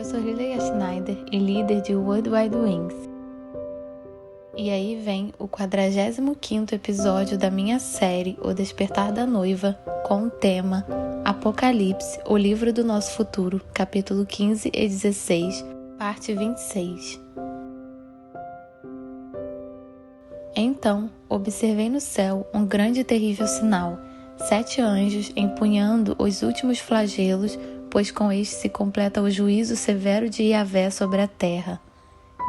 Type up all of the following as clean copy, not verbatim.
Eu sou Lilia Schneider e líder de World Wide Wings. E aí vem o 45º episódio da minha série O Despertar da Noiva, com o tema Apocalipse, o livro do nosso futuro, capítulo 15 e 16, parte 26. Então, observei no céu um grande e terrível sinal, 7 anjos empunhando os últimos flagelos, pois com este se completa o juízo severo de Yahvé sobre a terra.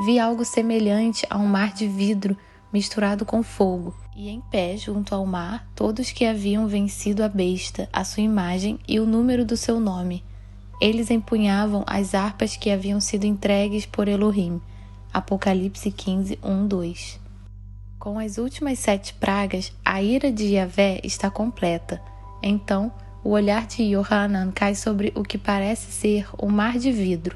Vi algo semelhante a um mar de vidro misturado com fogo, e em pé junto ao mar todos que haviam vencido a besta, a sua imagem e o número do seu nome. Eles empunhavam as harpas que haviam sido entregues por Elohim. Apocalipse 15, 1, 2. Com as últimas 7 pragas, a ira de Yahvé está completa. Então, o olhar de Yohanan cai sobre o que parece ser o mar de vidro.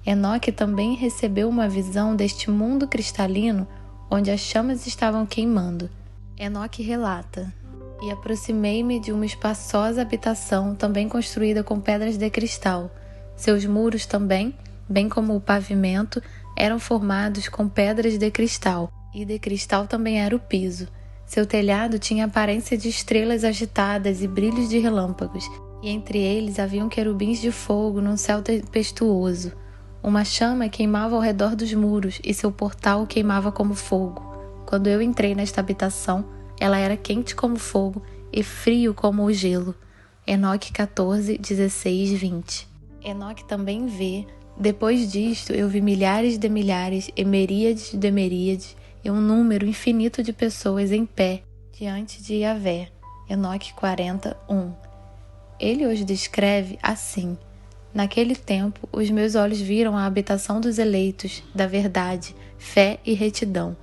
Enoque também recebeu uma visão deste mundo cristalino onde as chamas estavam queimando. Enoque relata: E aproximei-me de uma espaçosa habitação também construída com pedras de cristal. Seus muros também, bem como o pavimento, eram formados com pedras de cristal, e de cristal também era o piso. Seu telhado tinha aparência de estrelas agitadas e brilhos de relâmpagos, e entre eles haviam querubins de fogo num céu tempestuoso. Uma chama queimava ao redor dos muros, e seu portal queimava como fogo. Quando eu entrei nesta habitação, ela era quente como fogo e frio como o gelo. Enoque 14, 16, 20. Enoque também vê: depois disto eu vi milhares de milhares e miríades de miríades, e um número infinito de pessoas em pé diante de Yahvé. Enoque 40, 1. Ele os descreve assim: Naquele tempo, os meus olhos viram a habitação dos eleitos, da verdade, fé e retidão.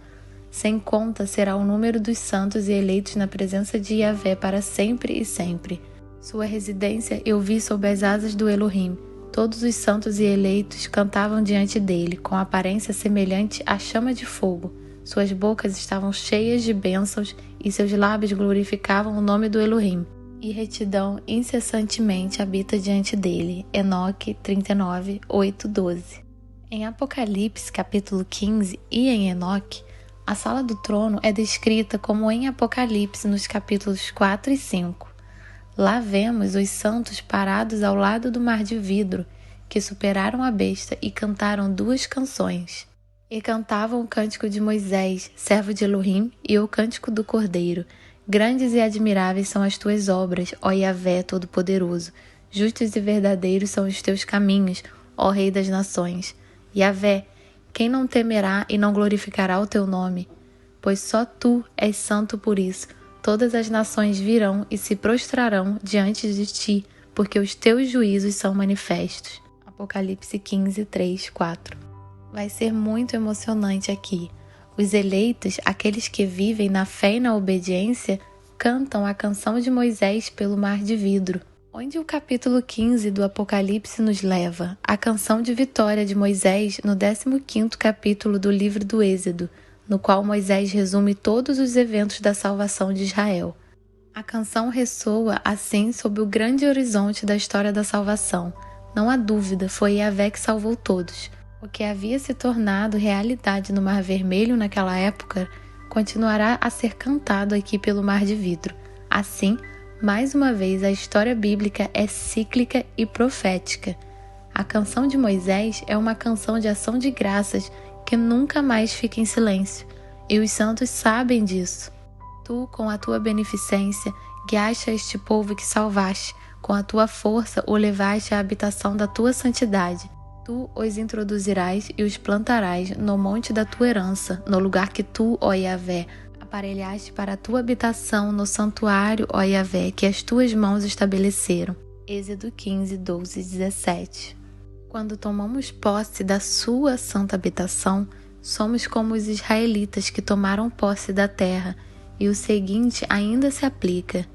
Sem conta será o número dos santos e eleitos na presença de Yahvé para sempre e sempre. Sua residência eu vi sob as asas do Elohim. Todos os santos e eleitos cantavam diante dele, com aparência semelhante à chama de fogo. Suas bocas estavam cheias de bênçãos e seus lábios glorificavam o nome do Elohim. E retidão incessantemente habita diante dele. Enoque 39, 8, 12. Em Apocalipse capítulo 15 e em Enoque, a sala do trono é descrita como em Apocalipse nos capítulos 4 e 5. Lá vemos os santos parados ao lado do mar de vidro, que superaram a besta e cantaram 2 canções. E cantavam o cântico de Moisés, servo de Elohim, e o cântico do Cordeiro. Grandes e admiráveis são as tuas obras, ó Yahvé Todo-Poderoso. Justos e verdadeiros são os teus caminhos, ó Rei das Nações. Yahvé, quem não temerá e não glorificará o teu nome? Pois só tu és santo por isso. Todas as nações virão e se prostrarão diante de ti, porque os teus juízos são manifestos. Apocalipse 15, 3, 4. Vai ser muito emocionante aqui. Os eleitos, aqueles que vivem na fé e na obediência, cantam a canção de Moisés pelo mar de vidro. Onde o capítulo 15 do Apocalipse nos leva? A canção de vitória de Moisés no 15º capítulo do livro do Êxodo, no qual Moisés resume todos os eventos da salvação de Israel. A canção ressoa assim sob o grande horizonte da história da salvação. Não há dúvida, foi Yahvé que salvou todos. O que havia se tornado realidade no Mar Vermelho naquela época continuará a ser cantado aqui pelo Mar de Vidro. Assim, mais uma vez, a história bíblica é cíclica e profética. A canção de Moisés é uma canção de ação de graças que nunca mais fica em silêncio, e os santos sabem disso. Tu, com a tua beneficência, guiaste a este povo que salvaste, com a tua força o levaste à habitação da tua santidade. Tu os introduzirás e os plantarás no monte da tua herança, no lugar que tu, ó Yahvé, aparelhaste para a tua habitação no santuário, ó Yahvé, que as tuas mãos estabeleceram. Êxodo 15, 12 e 17. Quando tomamos posse da sua santa habitação, somos como os israelitas que tomaram posse da terra, e o seguinte ainda se aplica.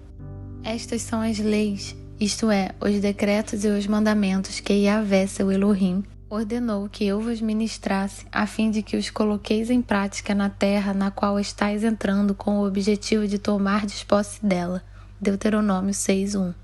Estas são as leis, isto é, os decretos e os mandamentos que Yahvé, seu Elohim, ordenou que eu vos ministrasse, a fim de que os coloqueis em prática na terra na qual estáis entrando com o objetivo de tomardes posse dela. Deuteronômio 6:1.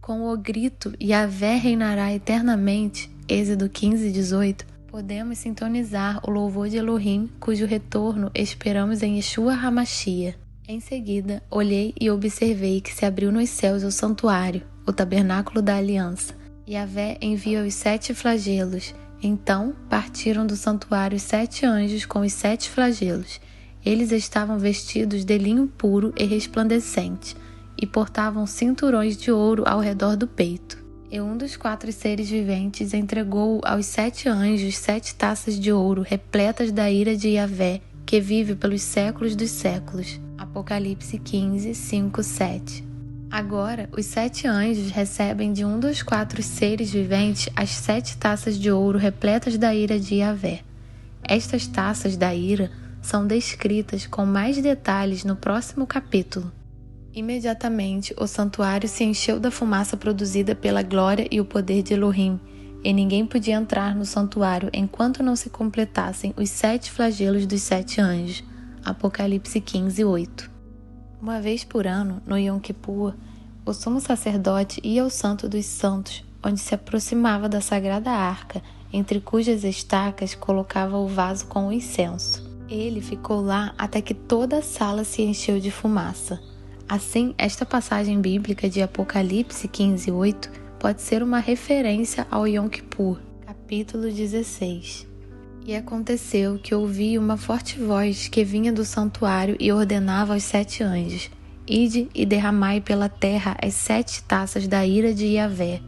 Com o grito Yahvé reinará eternamente, Êxodo 15:18, podemos sintonizar o louvor de Elohim, cujo retorno esperamos em Yeshua HaMashiach. Em seguida, olhei e observei que se abriu nos céus o santuário, o tabernáculo da aliança. Yahvé envia os 7 flagelos. Então partiram do santuário 7 anjos com os 7 flagelos. Eles estavam vestidos de linho puro e resplandecente, e portavam cinturões de ouro ao redor do peito. E um dos 4 seres viventes entregou aos 7 anjos 7 taças de ouro repletas da ira de Yahvé, que vive pelos séculos dos séculos. Apocalipse 15, 5, 7. Agora, os 7 anjos recebem de um dos 4 seres viventes as 7 taças de ouro repletas da ira de Yahvé. Estas taças da ira são descritas com mais detalhes no próximo capítulo. Imediatamente, o santuário se encheu da fumaça produzida pela glória e o poder de Elohim, e ninguém podia entrar no santuário enquanto não se completassem os 7 flagelos dos 7 anjos. Apocalipse 15, 8. Uma vez por ano, no Yom Kippur, o sumo sacerdote ia ao Santo dos Santos, onde se aproximava da sagrada arca, entre cujas estacas colocava o vaso com o incenso. Ele ficou lá até que toda a sala se encheu de fumaça. Assim, esta passagem bíblica de Apocalipse 15, 8 pode ser uma referência ao Yom Kippur, capítulo 16. E aconteceu que ouvi uma forte voz que vinha do santuário e ordenava aos 7 anjos: Ide e derramai pela terra as 7 taças da ira de Yahvé.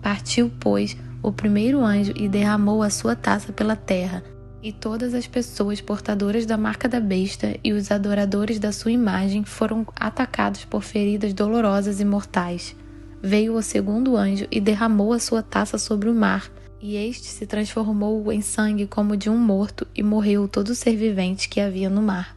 Partiu, pois, o primeiro anjo e derramou a sua taça pela terra, e todas as pessoas portadoras da marca da besta e os adoradores da sua imagem foram atacados por feridas dolorosas e mortais. Veio o segundo anjo e derramou a sua taça sobre o mar, e este se transformou em sangue como de um morto, e morreu todo ser vivente que havia no mar.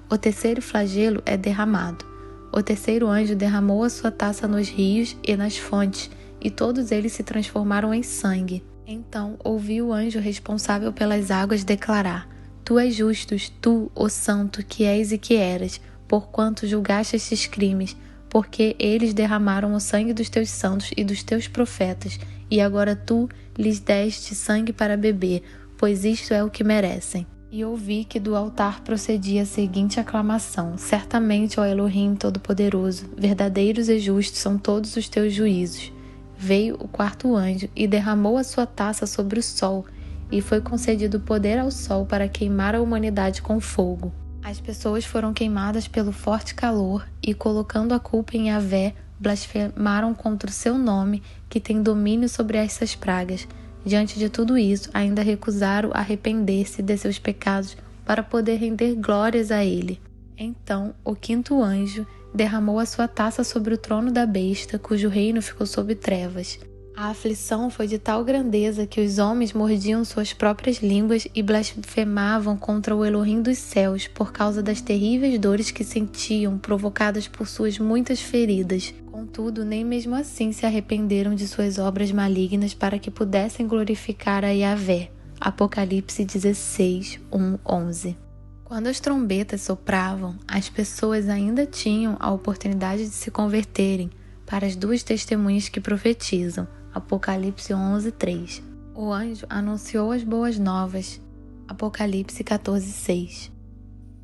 O terceiro flagelo é derramado. O terceiro anjo derramou a sua taça nos rios e nas fontes, e todos eles se transformaram em sangue. Então ouvi o anjo responsável pelas águas declarar: Tu és justo, tu, ó santo, que és e que eras, porquanto julgaste estes crimes, porque eles derramaram o sangue dos teus santos e dos teus profetas, e agora tu lhes deste sangue para beber, pois isto é o que merecem. E ouvi que do altar procedia a seguinte aclamação: Certamente, ó Elohim Todo-Poderoso, verdadeiros e justos são todos os teus juízos. Veio o quarto anjo e derramou a sua taça sobre o sol, e foi concedido poder ao sol para queimar a humanidade com fogo. As pessoas foram queimadas pelo forte calor e, colocando a culpa em Yahvé, blasfemaram contra o seu nome, que tem domínio sobre essas pragas. Diante de tudo isso, ainda recusaram arrepender-se de seus pecados para poder render glórias a ele. Então, o quinto anjo derramou a sua taça sobre o trono da besta, cujo reino ficou sob trevas. A aflição foi de tal grandeza que os homens mordiam suas próprias línguas e blasfemavam contra o Elohim dos céus por causa das terríveis dores que sentiam, provocadas por suas muitas feridas. Contudo, nem mesmo assim se arrependeram de suas obras malignas para que pudessem glorificar a Yahvé. Apocalipse 16, 1, 11. Quando as trombetas sopravam, as pessoas ainda tinham a oportunidade de se converterem para as 2 testemunhas que profetizam. Apocalipse 11, 3. O anjo anunciou as boas novas. Apocalipse 14, 6.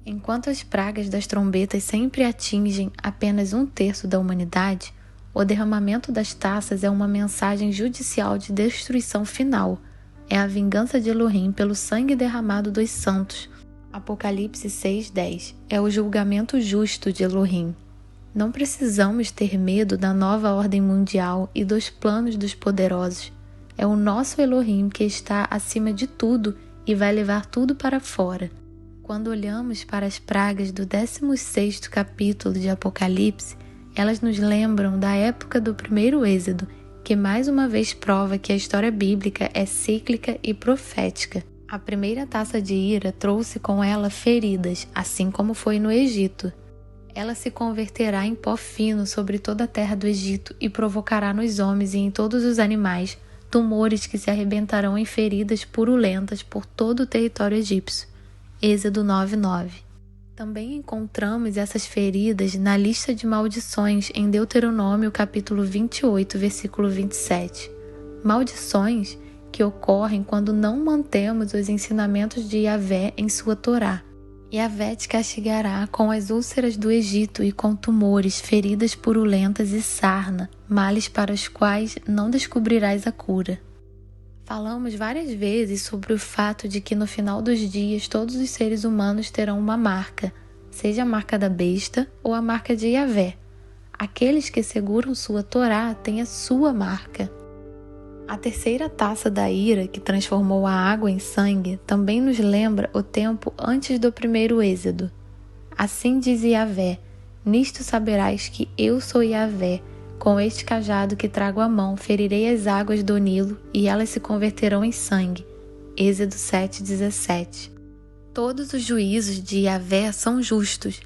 Enquanto as pragas das trombetas sempre atingem apenas 1/3 da humanidade, o derramamento das taças é uma mensagem judicial de destruição final. É a vingança de Elohim pelo sangue derramado dos santos. Apocalipse 6, 10. É o julgamento justo de Elohim. Não precisamos ter medo da nova ordem mundial e dos planos dos poderosos. É o nosso Elohim que está acima de tudo e vai levar tudo para fora. Quando olhamos para as pragas do 16º capítulo de Apocalipse, elas nos lembram da época do primeiro Êxodo, que mais uma vez prova que a história bíblica é cíclica e profética. A primeira taça de ira trouxe com ela feridas, assim como foi no Egito. Ela se converterá em pó fino sobre toda a terra do Egito e provocará nos homens e em todos os animais tumores que se arrebentarão em feridas purulentas por todo o território egípcio. Êxodo 9:9. Também encontramos essas feridas na lista de maldições em Deuteronômio capítulo 28, versículo 27. Maldições que ocorrem quando não mantemos os ensinamentos de Yahvé em sua Torá. Yahvé te castigará com as úlceras do Egito e com tumores, feridas purulentas e sarna, males para os quais não descobrirás a cura. Falamos várias vezes sobre o fato de que no final dos dias todos os seres humanos terão uma marca, seja a marca da besta ou a marca de Yahvé. Aqueles que seguram sua Torá têm a sua marca. A terceira taça da ira, que transformou a água em sangue, também nos lembra o tempo antes do primeiro êxodo. Assim diz Yahvé: nisto saberás que eu sou Yahvé, com este cajado que trago à mão ferirei as águas do Nilo e elas se converterão em sangue. Êxodo 7:17. Todos os juízos de Yahvé são justos.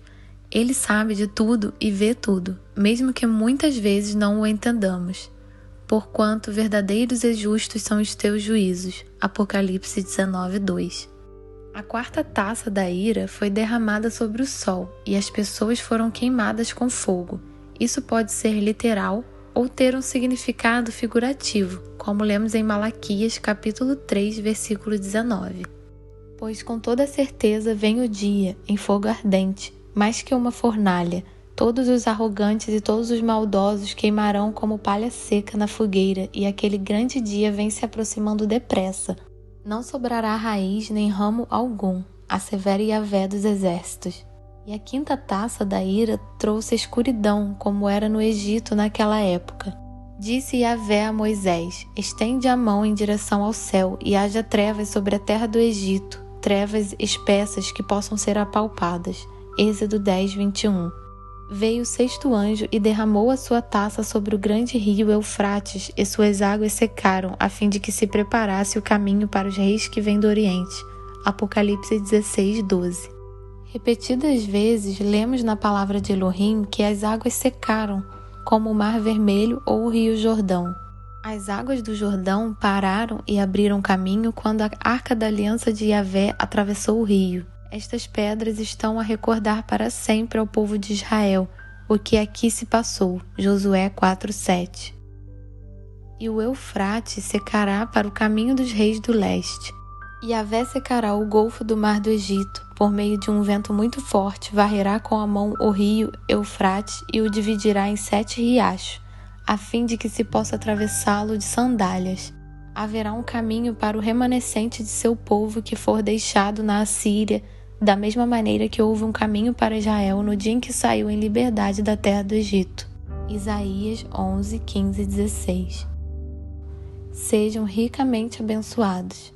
Ele sabe de tudo e vê tudo, mesmo que muitas vezes não o entendamos. Porquanto verdadeiros e justos são os teus juízos. Apocalipse 19:2. A quarta taça da ira foi derramada sobre o sol, e as pessoas foram queimadas com fogo. Isso pode ser literal ou ter um significado figurativo, como lemos em Malaquias capítulo 3, versículo 19. Pois com toda certeza vem o dia, em fogo ardente, mais que uma fornalha. Todos os arrogantes e todos os maldosos queimarão como palha seca na fogueira, e aquele grande dia vem se aproximando depressa. Não sobrará raiz nem ramo algum, assevera Yahvé dos exércitos. E a quinta taça da ira trouxe escuridão, como era no Egito naquela época. Disse Yahvé a Moisés: estende a mão em direção ao céu, e haja trevas sobre a terra do Egito, trevas espessas que possam ser apalpadas. Êxodo 10:21. Veio o sexto anjo e derramou a sua taça sobre o grande rio Eufrates, e suas águas secaram, a fim de que se preparasse o caminho para os reis que vêm do Oriente. Apocalipse 16:12. Repetidas vezes lemos na palavra de Elohim que as águas secaram, como o Mar Vermelho ou o Rio Jordão. As águas do Jordão pararam e abriram caminho quando a Arca da Aliança de Yahvé atravessou o rio. Estas pedras estão a recordar para sempre ao povo de Israel o que aqui se passou. Josué 4:7. E o Eufrates secará para o caminho dos reis do leste. Yahvé secará o golfo do mar do Egito, por meio de um vento muito forte, varrerá com a mão o rio Eufrates e o dividirá em 7 riachos, a fim de que se possa atravessá-lo de sandálias. Haverá um caminho para o remanescente de seu povo que for deixado na Assíria, da mesma maneira que houve um caminho para Israel no dia em que saiu em liberdade da terra do Egito. Isaías 11:15-16. Sejam ricamente abençoados.